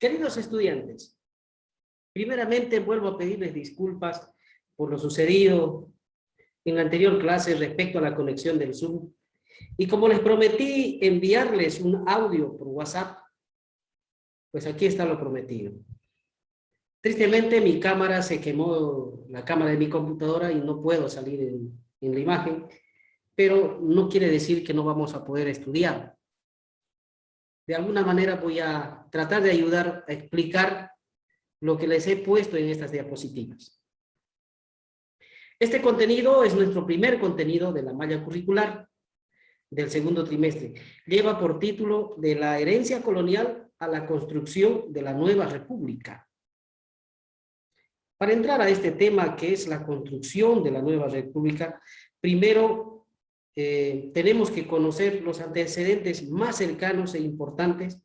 Queridos estudiantes, primeramente vuelvo a pedirles disculpas por lo sucedido en la anterior clase respecto a la conexión del Zoom. Y como les prometí enviarles un audio por WhatsApp, pues aquí está lo prometido. Tristemente mi cámara se quemó, la cámara de mi computadora, y no puedo salir en la imagen, pero no quiere decir que no vamos a poder estudiar. De alguna manera voy a tratar de ayudar a explicar lo que les he puesto en estas diapositivas. Este contenido es nuestro primer contenido de la malla curricular del segundo trimestre. Lleva por título De la herencia colonial a la construcción de la nueva república. Para entrar a este tema que es la construcción de la nueva república, primero tenemos que conocer los antecedentes más cercanos e importantes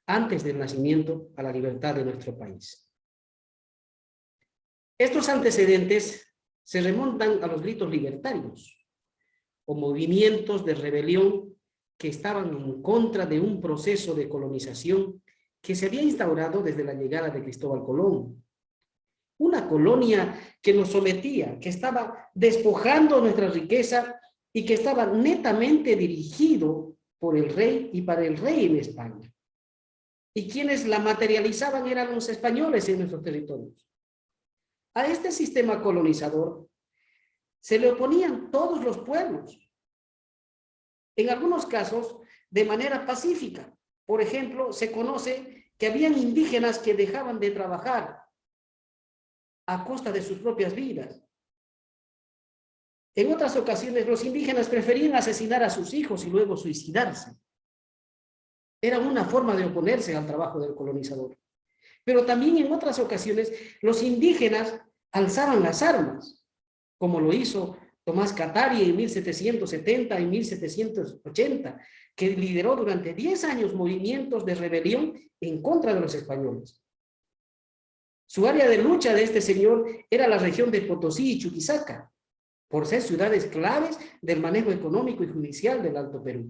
antes del nacimiento a la libertad de nuestro país. Estos antecedentes se remontan a los gritos libertarios o movimientos de rebelión que estaban en contra de un proceso de colonización que se había instaurado desde la llegada de Cristóbal Colón. Una colonia que nos sometía, que estaba despojando nuestra riqueza y que estaba netamente dirigido por el rey y para el rey en España. Y quienes la materializaban eran los españoles en nuestros territorios. A este sistema colonizador se le oponían todos los pueblos, en algunos casos de manera pacífica. Por ejemplo, se conoce que habían indígenas que dejaban de trabajar a costa de sus propias vidas. En otras ocasiones los indígenas preferían asesinar a sus hijos y luego suicidarse. Era una forma de oponerse al trabajo del colonizador. Pero también en otras ocasiones los indígenas alzaban las armas, como lo hizo Tomás Catari en 1770 y 1780, que lideró durante 10 años movimientos de rebelión en contra de los españoles. Su área de lucha de este señor era la región de Potosí y Chuquisaca, por ser ciudades claves del manejo económico y judicial del Alto Perú.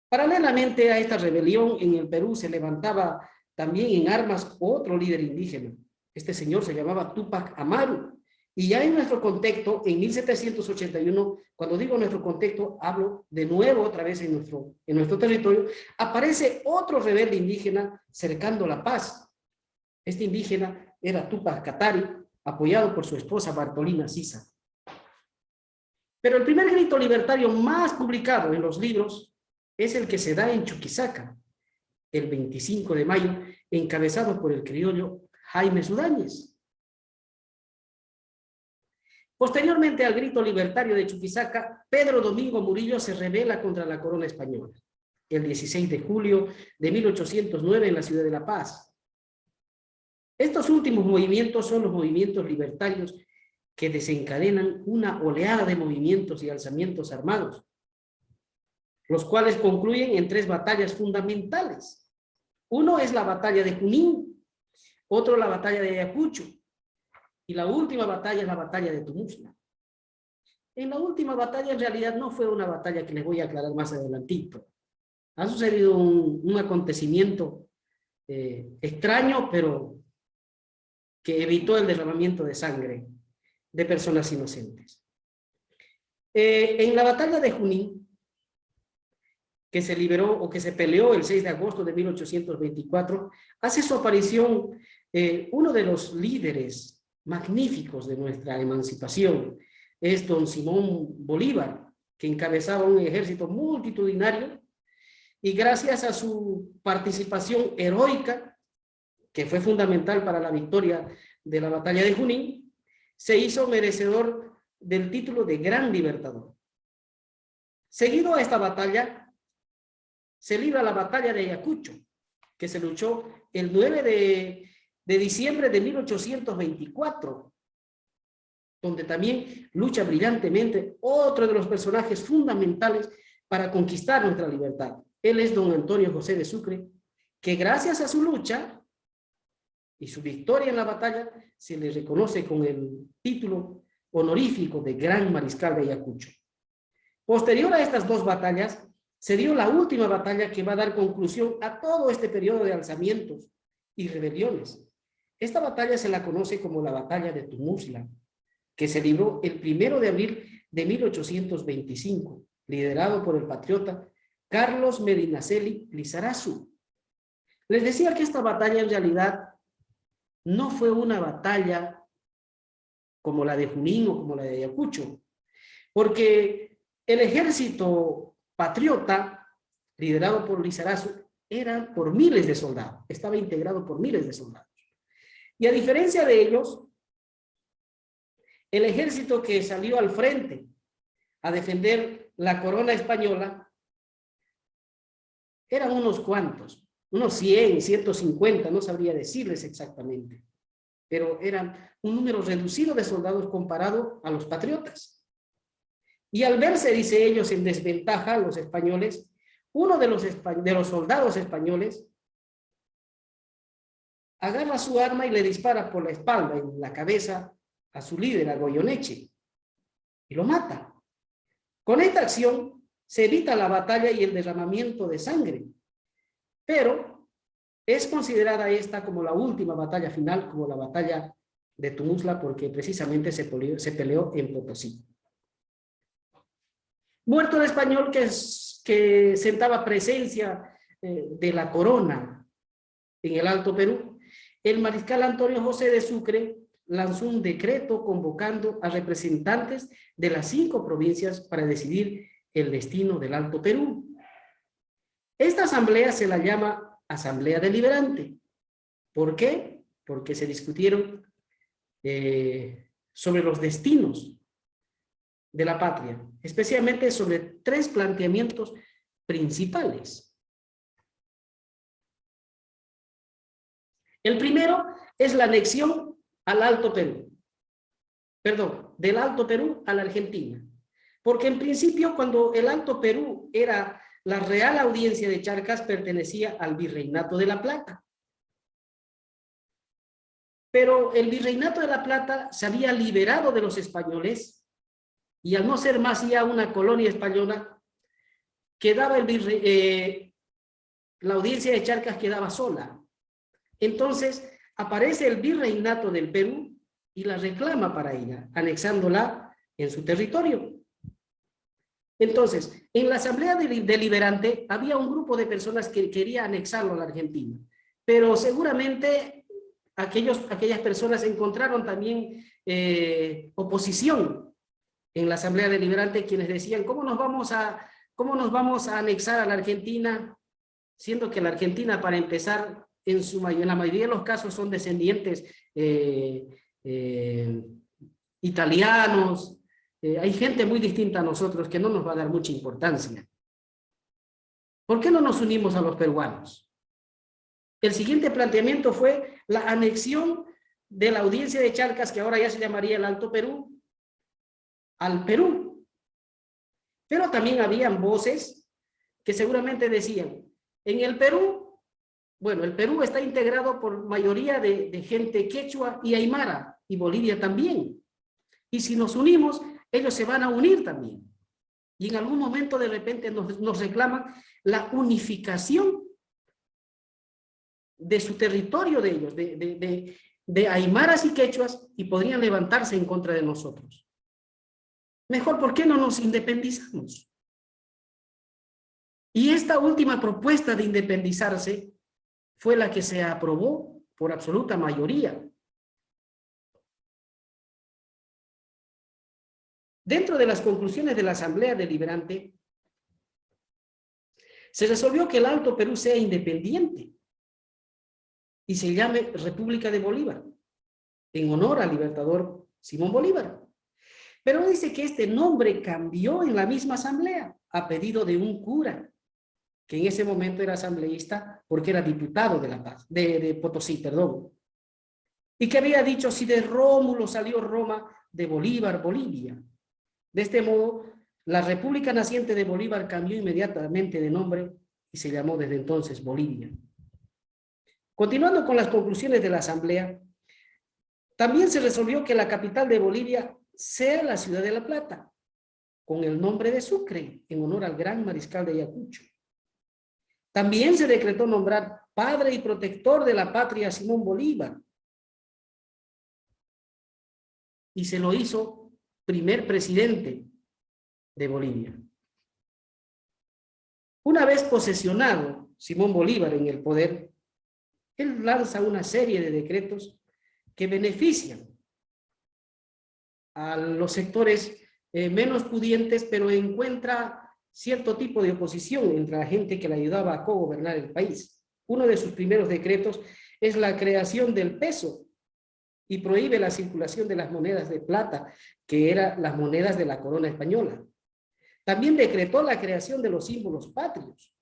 Paralelamente a esta rebelión, en el Perú se levantaba también en armas otro líder indígena. Este señor se llamaba Túpac Amaru. Y ya en nuestro contexto, en 1781, cuando digo nuestro contexto, hablo de nuevo otra vez en nuestro territorio, aparece otro rebelde indígena cercando la paz. Este indígena era Túpac Katari, apoyado por su esposa Bartolina Sisa. Pero el primer grito libertario más publicado en los libros es el que se da en Chuquisaca, el 25 de mayo, encabezado por el criollo Jaime Sudáñez. Posteriormente al grito libertario de Chuquisaca, Pedro Domingo Murillo se rebela contra la corona española, el 16 de julio de 1809 en la ciudad de La Paz. Estos últimos movimientos son los movimientos libertarios que desencadenan una oleada de movimientos y alzamientos armados, los cuales concluyen en 3 batallas fundamentales. Uno es la batalla de Junín, otro la batalla de Ayacucho, y la última batalla es la batalla de Tuxtla. En la última batalla en realidad no fue una batalla que les voy a aclarar más adelantito. Ha sucedido un acontecimiento extraño, pero que evitó el derramamiento de sangre de personas inocentes. En la batalla de Junín, que se liberó o que se peleó el 6 de agosto de 1824, hace su aparición uno de los líderes magníficos de nuestra emancipación, es don Simón Bolívar, que encabezaba un ejército multitudinario, y gracias a su participación heroica, que fue fundamental para la victoria de la batalla de Junín, se hizo merecedor del título de Gran Libertador. Seguido a esta batalla, se libra la batalla de Ayacucho, que se luchó el 9 de diciembre de 1824, donde también lucha brillantemente otro de los personajes fundamentales para conquistar nuestra libertad. Él es don Antonio José de Sucre, que gracias a su lucha y su victoria en la batalla se le reconoce con el título honorífico de Gran Mariscal de Ayacucho. Posterior a estas 2 batallas, se dio la última batalla que va a dar conclusión a todo este periodo de alzamientos y rebeliones. Esta batalla se la conoce como la batalla de Tumuxla, que se libró el 1 de abril de 1825, liderado por el patriota Carlos Medinaceli Lizarazu. Les decía que esta batalla en realidad no fue una batalla como la de Junín o como la de Ayacucho, porque el ejército patriota, liderado por Lizarazu, era por miles de soldados, estaba integrado por miles de soldados. Y a diferencia de ellos, el ejército que salió al frente a defender la corona española eran unos cuantos, unos 100, 150, no sabría decirles exactamente, pero eran un número reducido de soldados comparado a los patriotas. Y al verse, dice ellos, en desventaja los españoles, uno de los soldados españoles agarra su arma y le dispara por la espalda, en la cabeza, a su líder, a Goyeneche, y lo mata. Con esta acción se evita la batalla y el derramamiento de sangre, pero es considerada esta como la última batalla final, como la batalla de Tumuxla, porque precisamente se peleó en Potosí. Muerto el español que sentaba presencia de la corona en el Alto Perú, el mariscal Antonio José de Sucre lanzó un decreto convocando a representantes de las 5 provincias para decidir el destino del Alto Perú. Esta asamblea se la llama Asamblea Deliberante. ¿Por qué? Porque se discutieron sobre los destinos de la patria, especialmente sobre 3 planteamientos principales. El primero es la anexión al Alto Perú, perdón, del Alto Perú a la Argentina, porque en principio cuando el Alto Perú era la Real Audiencia de Charcas, pertenecía al Virreinato de La Plata. Pero el Virreinato de La Plata se había liberado de los españoles y al no ser más ya una colonia española, quedaba la Audiencia de Charcas quedaba sola. Entonces aparece el Virreinato del Perú y la reclama para ella, anexándola en su territorio. Entonces, en la Asamblea Deliberante había un grupo de personas que quería anexarlo a la Argentina, pero seguramente aquellas personas encontraron también oposición en la Asamblea Deliberante, quienes decían, ¿cómo nos vamos a anexar a la Argentina? Siendo que la Argentina, para empezar, en la mayoría de los casos son descendientes italianos. Hay gente muy distinta a nosotros que no nos va a dar mucha importancia. ¿Por qué no nos unimos a los peruanos? El siguiente planteamiento fue la anexión de la Audiencia de Charcas, que ahora ya se llamaría el Alto Perú, al Perú. Pero también habían voces que seguramente decían, en el Perú, bueno, el Perú está integrado por mayoría de gente quechua y aymara, y Bolivia también. Y si nos unimos, ellos se van a unir también. Y en algún momento de repente nos reclaman la unificación de su territorio de ellos, de aymaras y quechuas, y podrían levantarse en contra de nosotros. Mejor, ¿por qué no nos independizamos? Y esta última propuesta de independizarse fue la que se aprobó por absoluta mayoría. Dentro de las conclusiones de la Asamblea Deliberante, se resolvió que el Alto Perú sea independiente y se llame República de Bolívar, en honor al libertador Simón Bolívar. Pero dice que este nombre cambió en la misma asamblea, a pedido de un cura, que en ese momento era asambleísta porque era diputado de La Paz, de Potosí, perdón. Y que había dicho, si de Rómulo salió Roma, de Bolívar, Bolivia. De este modo, la República Naciente de Bolívar cambió inmediatamente de nombre y se llamó desde entonces Bolivia. Continuando con las conclusiones de la asamblea, también se resolvió que la capital de Bolivia sea la ciudad de La Plata, con el nombre de Sucre, en honor al gran mariscal de Ayacucho. También se decretó nombrar padre y protector de la patria a Simón Bolívar. Y se lo hizo primer presidente de Bolivia. Una vez posesionado Simón Bolívar en el poder, él lanza una serie de decretos que benefician a los sectores menos pudientes, pero encuentra cierto tipo de oposición entre la gente que le ayudaba a cogobernar el país. Uno de sus primeros decretos es la creación del peso y prohíbe la circulación de las monedas de plata, que eran las monedas de la corona española. También decretó la creación de los símbolos patrios,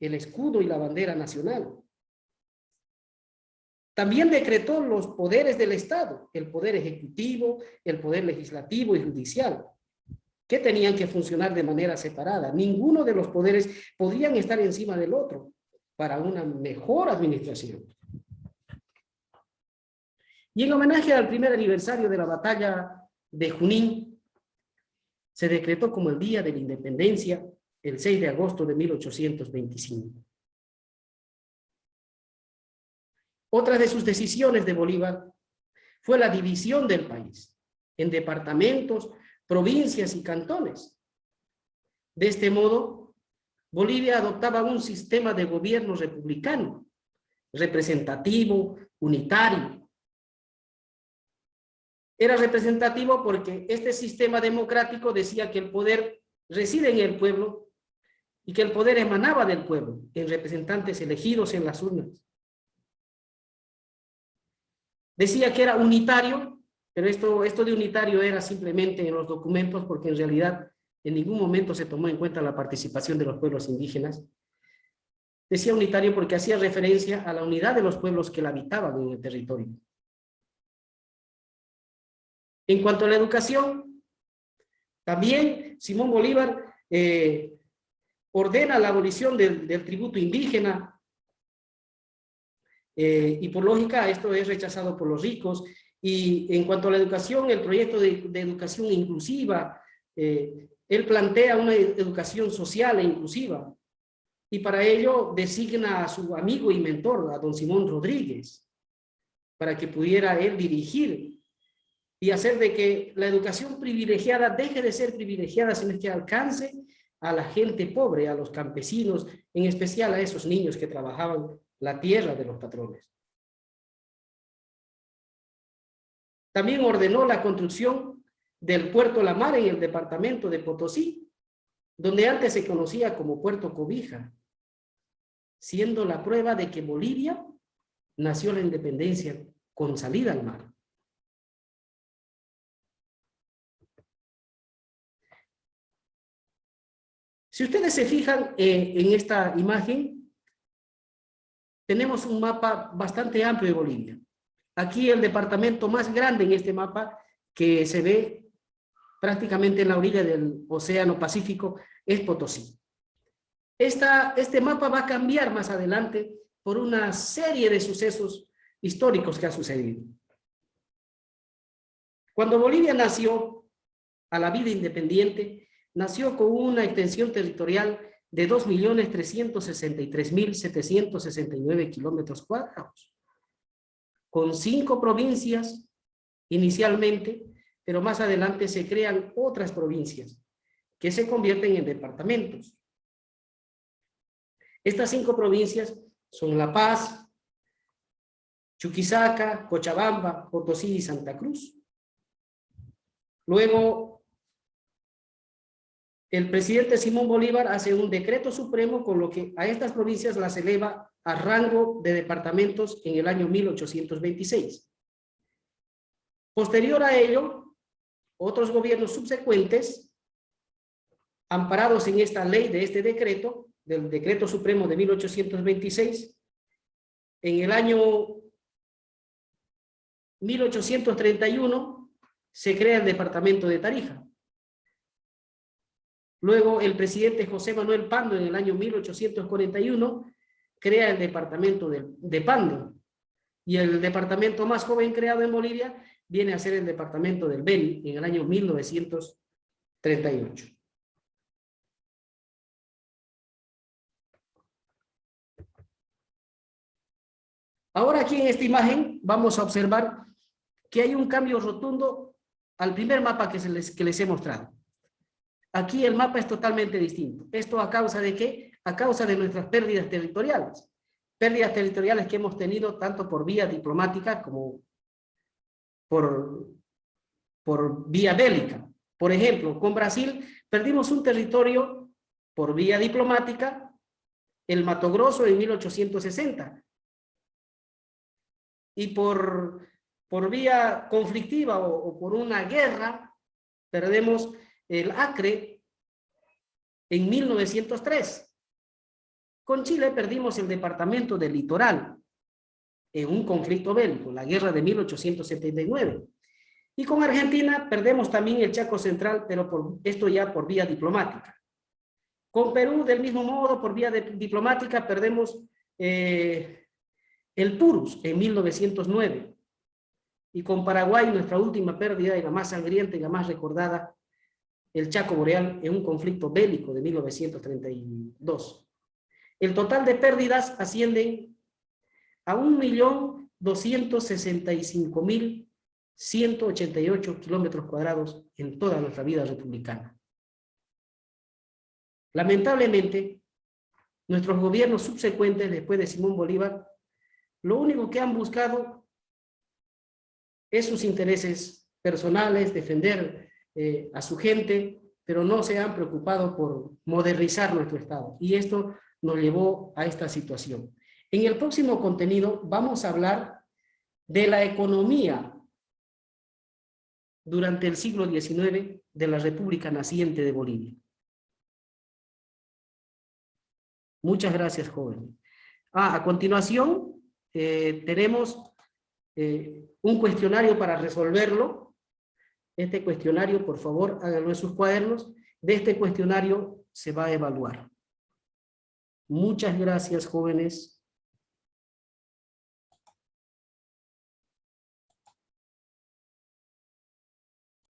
el escudo y la bandera nacional. También decretó los poderes del Estado, el poder ejecutivo, el poder legislativo y judicial, que tenían que funcionar de manera separada. Ninguno de los poderes podían estar encima del otro para una mejor administración. Y en homenaje al primer aniversario de la batalla de Junín, se decretó como el Día de la Independencia el 6 de agosto de 1825. Otra de sus decisiones de Bolívar fue la división del país en departamentos, provincias y cantones. De este modo, Bolivia adoptaba un sistema de gobierno republicano, representativo, unitario. Era representativo porque este sistema democrático decía que el poder reside en el pueblo y que el poder emanaba del pueblo, en representantes elegidos en las urnas. Decía que era unitario, pero esto de unitario era simplemente en los documentos, porque en realidad en ningún momento se tomó en cuenta la participación de los pueblos indígenas. Decía unitario porque hacía referencia a la unidad de los pueblos que la habitaban en el territorio. En cuanto a la educación, también Simón Bolívar ordena la abolición del tributo indígena, y por lógica esto es rechazado por los ricos. Y en cuanto a la educación, el proyecto de educación inclusiva, él plantea una educación social e inclusiva, y para ello designa a su amigo y mentor, a don Simón Rodríguez, para que pudiera él dirigir y hacer de que la educación privilegiada deje de ser privilegiada, sino que alcance a la gente pobre, a los campesinos, en especial a esos niños que trabajaban la tierra de los patrones. También ordenó la construcción del Puerto La Mar en el departamento de Potosí, donde antes se conocía como Puerto Cobija, siendo la prueba de que Bolivia nació la independencia con salida al mar. Si ustedes se fijan en esta imagen, tenemos un mapa bastante amplio de Bolivia. Aquí el departamento más grande en este mapa, que se ve prácticamente en la orilla del Océano Pacífico, es Potosí. Este mapa va a cambiar más adelante por una serie de sucesos históricos que ha sucedido. Cuando Bolivia nació a la vida independiente, nació con una extensión territorial de 2.363.769 kilómetros cuadrados, con 5 provincias inicialmente, pero más adelante se crean otras provincias que se convierten en departamentos. Estas 5 provincias son La Paz, Chuquisaca, Cochabamba, Potosí y Santa Cruz. Luego, el presidente Simón Bolívar hace un decreto supremo con lo que a estas provincias las eleva a rango de departamentos en el año 1826. Posterior a ello, otros gobiernos subsecuentes, amparados en esta ley de este decreto, del decreto supremo de 1826, en el año 1831 se crea el departamento de Tarija. Luego el presidente José Manuel Pando en el año 1841 crea el departamento de Pando, y el departamento más joven creado en Bolivia viene a ser el departamento del Beni en el año 1938. Ahora aquí en esta imagen vamos a observar que hay un cambio rotundo al primer mapa que les he mostrado. Aquí el mapa es totalmente distinto. ¿Esto a causa de qué? A causa de nuestras pérdidas territoriales. Pérdidas territoriales que hemos tenido tanto por vía diplomática como por vía bélica. Por ejemplo, con Brasil perdimos un territorio por vía diplomática, el Mato Grosso en 1860. Y por vía conflictiva o por una guerra, perdemos el Acre en 1903. Con Chile perdimos el departamento del Litoral en un conflicto bélico, la guerra de 1879. Y con Argentina perdemos también el Chaco Central, pero esto ya por vía diplomática. Con Perú, del mismo modo, por vía diplomática, perdemos el Purus en 1909. Y con Paraguay, nuestra última pérdida y la más sangrienta y la más recordada, el Chaco Boreal en un conflicto bélico de 1932. El total de pérdidas ascienden a 1.265.188 kilómetros cuadrados en toda nuestra vida republicana. Lamentablemente, nuestros gobiernos subsecuentes después de Simón Bolívar, lo único que han buscado es sus intereses personales, defender a su gente, pero no se han preocupado por modernizar nuestro Estado. Y esto nos llevó a esta situación. En el próximo contenido vamos a hablar de la economía durante el siglo XIX de la República Naciente de Bolivia. Muchas gracias, joven. A continuación, tenemos un cuestionario para resolverlo. Este cuestionario, por favor, háganlo en sus cuadernos. De este cuestionario se va a evaluar. Muchas gracias, jóvenes.